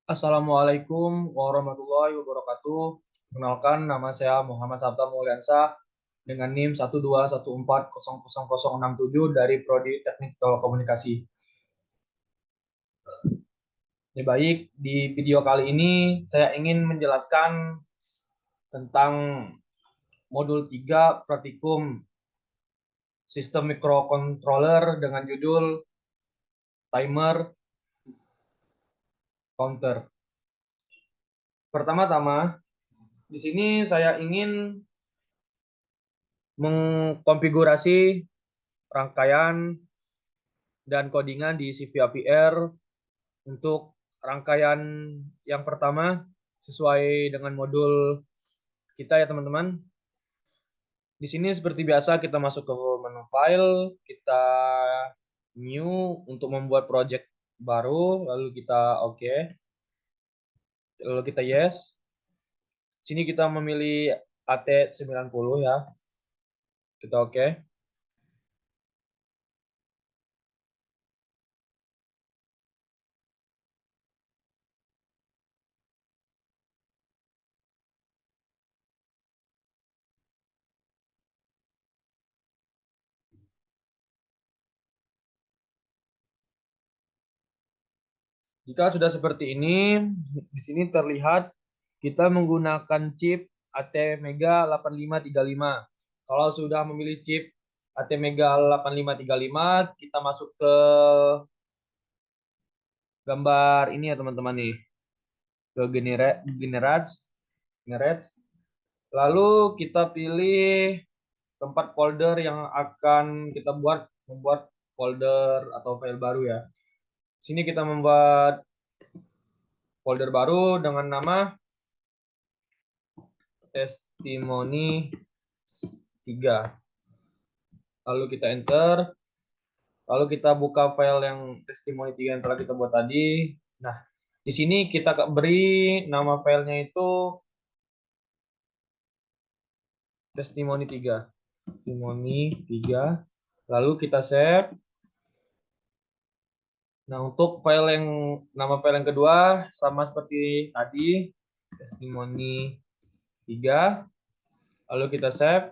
Assalamualaikum warahmatullahi wabarakatuh. Perkenalkan, nama saya Muhammad Sabta Mulyansa dengan NIM 121400067 dari Prodi Teknik Telekomunikasi. Ya, baik, di video kali ini saya ingin menjelaskan tentang modul 3 praktikum sistem microcontroller dengan judul timer counter. Pertama-tama, di sini saya ingin mengkonfigurasi rangkaian dan codingan di CVA VR untuk rangkaian yang pertama sesuai dengan modul kita ya teman-teman. Di sini seperti biasa kita masuk ke menu file, kita new untuk membuat project baru, lalu kita oke, lalu kita yes. Sini kita memilih AT90 ya. Kita oke. Jika sudah seperti ini, di sini terlihat kita menggunakan chip ATmega 8535. Kalau sudah memilih chip ATmega 8535, kita masuk ke gambar ini ya teman-teman nih, ke generate, generate. Lalu kita pilih tempat folder yang akan kita membuat folder atau file baru ya. Sini kita membuat folder baru dengan nama testimoni 3. Lalu kita enter. Lalu kita buka file yang testimoni 3 yang telah kita buat tadi. Nah, di sini kita beri nama filenya itu testimoni 3. Testimoni 3. Lalu kita save. Nah, untuk nama file yang kedua sama seperti tadi, testimoni 3. Lalu kita save.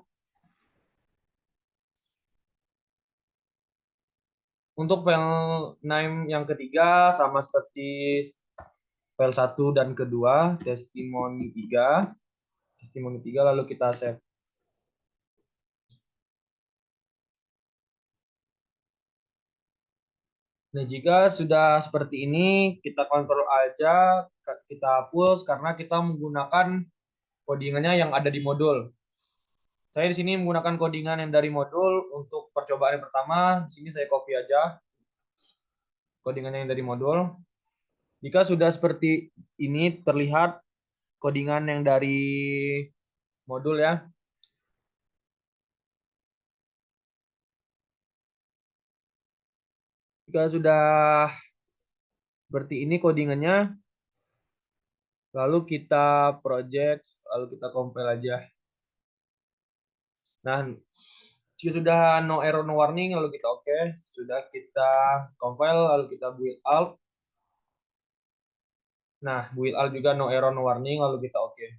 Untuk file name yang ketiga sama seperti file 1 dan kedua, testimoni 3. Testimoni 3 lalu kita save. Nah, jika sudah seperti ini, kita kontrol aja, kita hapus karena kita menggunakan codingannya yang ada di modul. Saya di sini menggunakan codingan yang dari modul untuk percobaan yang pertama. Di sini saya copy aja codingannya yang dari modul. Jika sudah seperti ini terlihat codingan yang dari modul ya. Jika sudah seperti ini codingannya, lalu kita project, lalu kita compile aja. Nah, jika sudah no error no warning, lalu kita oke. Sudah kita compile, lalu kita build out. Nah, build out juga no error no warning, lalu kita oke.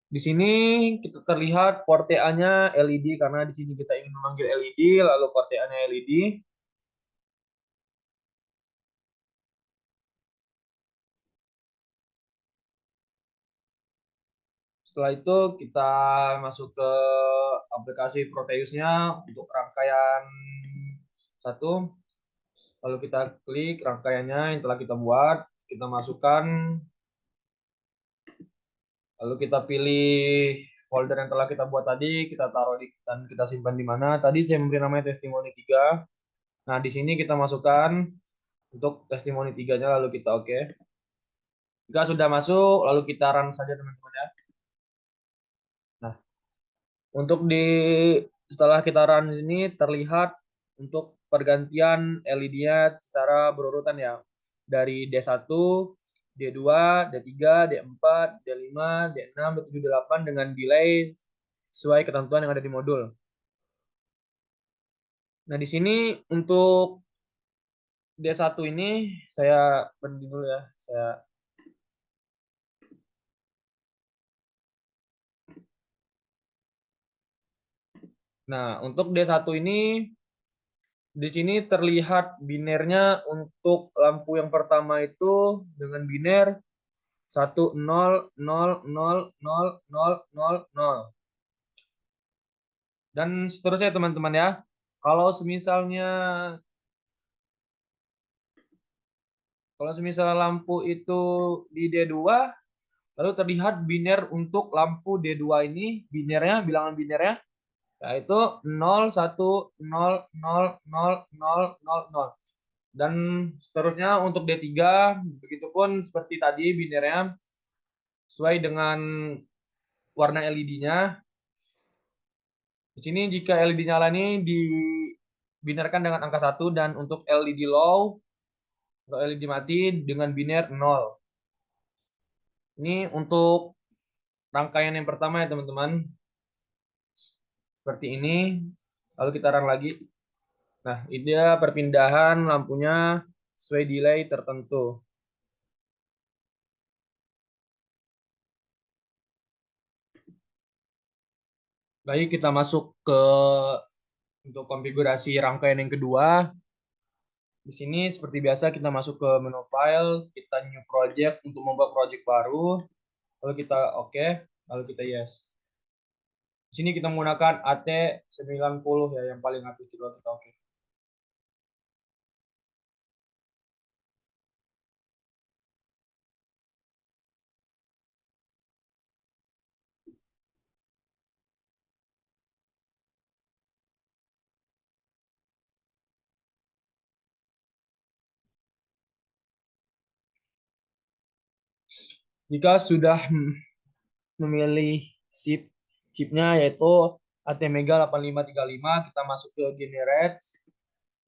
Di sini kita terlihat port TA-nya LED karena di sini kita ingin memanggil LED, lalu port TA-nya LED. Setelah itu kita masuk ke aplikasi Proteus-nya untuk rangkaian satu. Lalu kita klik rangkaiannya yang telah kita buat, kita masukkan, lalu kita pilih folder yang telah kita buat tadi, kita taruh dan kita simpan di mana. Tadi saya memberi namanya testimoni 3. Nah, di sini kita masukkan untuk testimoni 3-nya lalu kita oke. Jika sudah masuk, lalu kita run saja teman-teman ya. Nah, untuk setelah kita run ini terlihat untuk pergantian LED-nya secara berurutan ya. Dari D1, D2, D3, D4, D5, D6, D7, D8 dengan delay sesuai ketentuan yang ada di modul. Nah, di sini untuk D1 ini saya berdiri dulu ya. Nah, untuk D1 ini di sini terlihat binernya untuk lampu yang pertama itu dengan biner 10000000. Dan seterusnya teman-teman ya. Kalau semisalnya kalau semisal lampu itu di D2, lalu terlihat biner untuk lampu D2 ini, binernya, bilangan binernya, yaitu 0, 1, 0, 0, 0, 0, 0. Dan seterusnya untuk D3, begitupun seperti tadi binernya sesuai dengan warna LED-nya. Di sini jika LED nyala ini dibinarkan dengan angka 1, dan untuk LED low atau LED mati dengan biner 0. Ini untuk rangkaian yang pertama ya teman-teman. Seperti ini. Lalu kita run lagi. Nah, ini dia perpindahan lampunya sesuai delay tertentu. Baik, kita masuk ke untuk konfigurasi rangkaian yang kedua. Di sini seperti biasa kita masuk ke menu file, kita new project untuk membuat project baru, lalu kita oke, lalu kita yes. Di sini kita menggunakan AT90 ya, yang paling atas, kita oke. Jika sudah memilih chipnya yaitu ATmega 8535, kita masuk ke Generate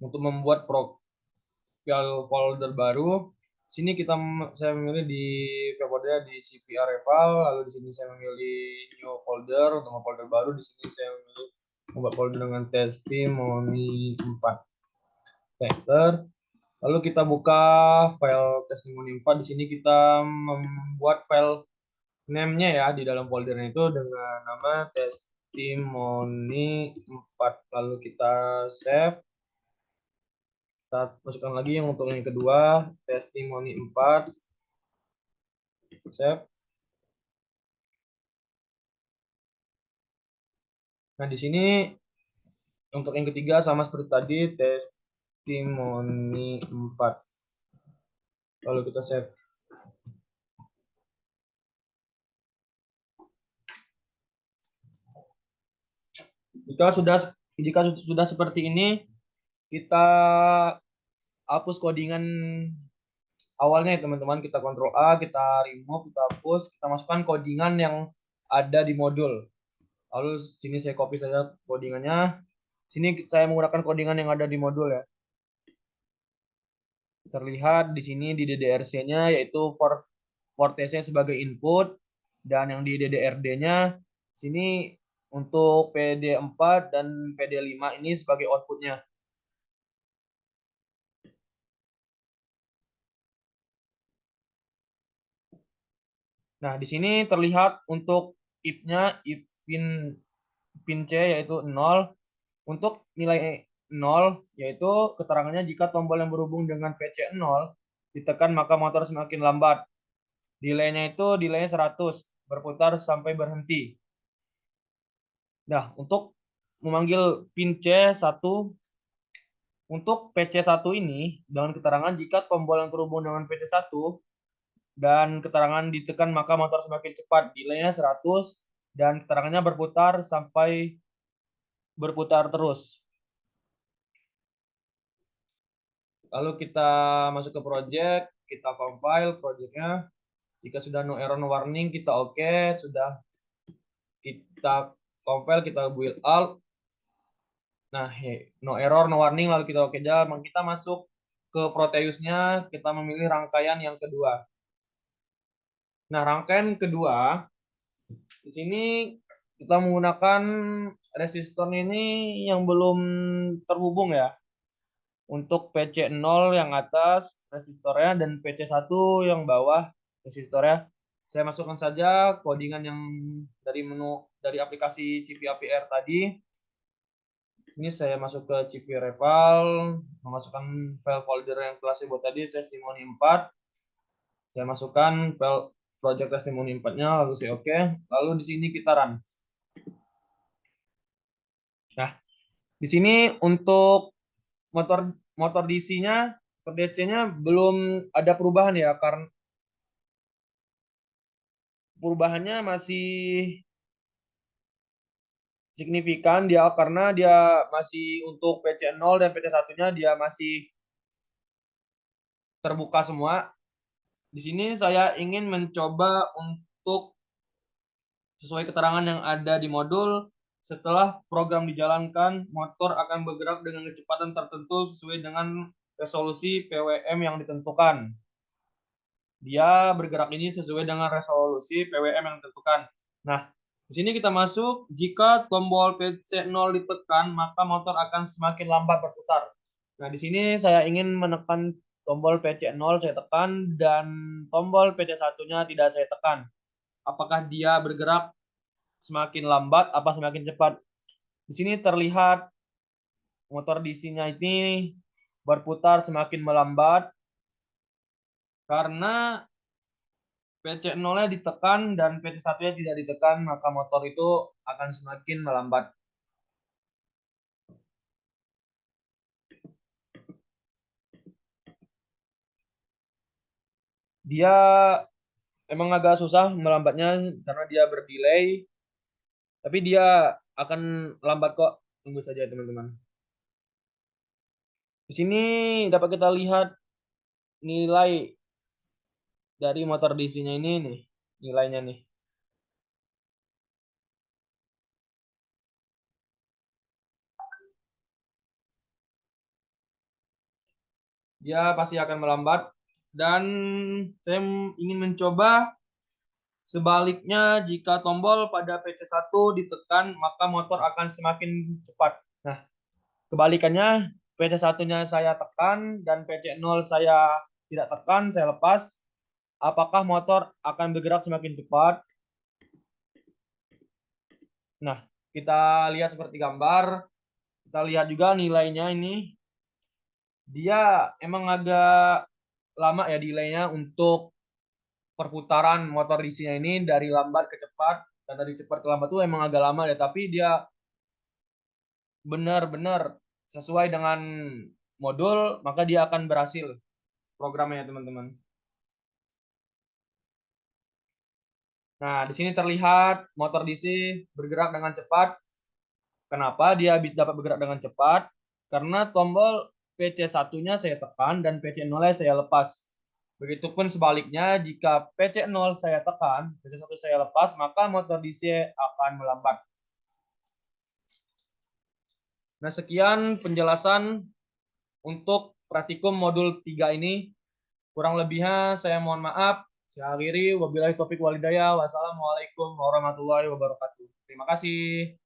untuk membuat profile folder baru. Sini saya memilih di folder di CVR Eval, lalu di sini saya memilih new folder untuk folder baru. Di sini saya memilih membuat folder dengan testimoni 4 tester. Lalu kita buka file testimoni 4. Di sini kita membuat file name-nya ya di dalam foldernya itu dengan nama testimoni 4. Lalu kita save. Kita masukkan lagi yang untuk yang kedua, testimoni 4. Save. Nah, di sini untuk yang ketiga sama seperti tadi, testimoni 4. Lalu kita save. Jika sudah seperti ini, kita hapus codingan awalnya ya teman-teman. Kita Ctrl A, kita remove, kita hapus, kita masukkan codingan yang ada di modul. Lalu sini saya copy saja codingannya. Sini saya menggunakan codingan yang ada di modul ya. Terlihat di sini di DDRC-nya yaitu Fortese sebagai input, dan yang di DDRD-nya sini untuk PD4 dan PD5 ini sebagai outputnya. Nah, di sini terlihat untuk if-nya, if pin C yaitu 0. Untuk nilai 0 yaitu keterangannya jika tombol yang berhubung dengan PC 0 ditekan maka motor semakin lambat. Delay-nya itu delay 100, berputar sampai berhenti. Nah, untuk memanggil pin C1, untuk PC1 ini dengan keterangan jika tombol yang terhubung dengan PC1 dan keterangan ditekan maka motor semakin cepat, delay-nya 100, dan keterangannya berputar sampai berputar terus. Lalu kita masuk ke project, kita compile projectnya. Jika sudah no error no warning, kita oke. Sudah kita compile, kita build out. Nah, no error no warning, lalu kita oke aja. Kita masuk ke Proteusnya, kita memilih rangkaian yang kedua. Nah, rangkaian kedua di sini kita menggunakan resistor ini yang belum terhubung ya. Untuk PC0 yang atas resistornya dan PC1 yang bawah resistornya. Saya masukkan saja codingan yang dari menu dari aplikasi Civia VR tadi. Ini saya masuk ke Civia Reval, memasukkan file folder yang telah saya buat tadi, testimoni 4. Saya masukkan file project testimoni 4-nya, lalu saya oke. Lalu di sini kita run. Nah, di sini untuk motor motor DC-nya, motor DC-nya belum ada perubahan ya, karena perubahannya masih signifikan dia karena dia masih untuk PC0 dan PC1-nya dia masih terbuka semua. Di sini saya ingin mencoba untuk sesuai keterangan yang ada di modul, setelah program dijalankan, motor akan bergerak dengan kecepatan tertentu sesuai dengan resolusi PWM yang ditentukan. Dia bergerak ini sesuai dengan resolusi PWM yang ditentukan. Nah, di sini kita masuk, jika tombol PC0 ditekan, maka motor akan semakin lambat berputar. Nah, di sini saya ingin menekan tombol PC0 saya tekan dan tombol PC1-nya tidak saya tekan. Apakah dia bergerak semakin lambat apa semakin cepat? Di sini terlihat motor DC-nya ini berputar semakin melambat karena PC0-nya ditekan dan PC1-nya tidak ditekan, maka motor itu akan semakin melambat. Dia emang agak susah melambatnya karena dia berdelay, tapi dia akan lambat kok. Tunggu saja teman-teman. Di sini dapat kita lihat nilai dari motor DC-nya ini nih, nilainya nih. Dia pasti akan melambat dan saya ingin mencoba sebaliknya jika tombol pada PC1 ditekan maka motor akan semakin cepat. Nah, kebalikannya PC1-nya saya tekan dan PC0 saya tidak tekan, saya lepas. Apakah motor akan bergerak semakin cepat? Nah, kita lihat seperti gambar. Kita lihat juga nilainya ini. Dia emang agak lama ya nilainya untuk perputaran motor DC-nya ini dari lambat ke cepat. Dan dari cepat ke lambat tuh emang agak lama ya. Tapi dia benar-benar sesuai dengan modul, maka dia akan berhasil programnya teman-teman. Nah, di sini terlihat motor DC bergerak dengan cepat. Kenapa dia bisa dapat bergerak dengan cepat? Karena tombol PC1-nya saya tekan dan PC0-nya saya lepas. Begitupun sebaliknya, jika PC0 saya tekan, PC1 saya lepas, maka motor DC akan melambat. Nah, sekian penjelasan untuk praktikum modul 3 ini. Kurang lebihnya saya mohon maaf. Saya akhiri. Wabillahi taufiq walhidayah. Wassalamualaikum warahmatullahi wabarakatuh. Terima kasih.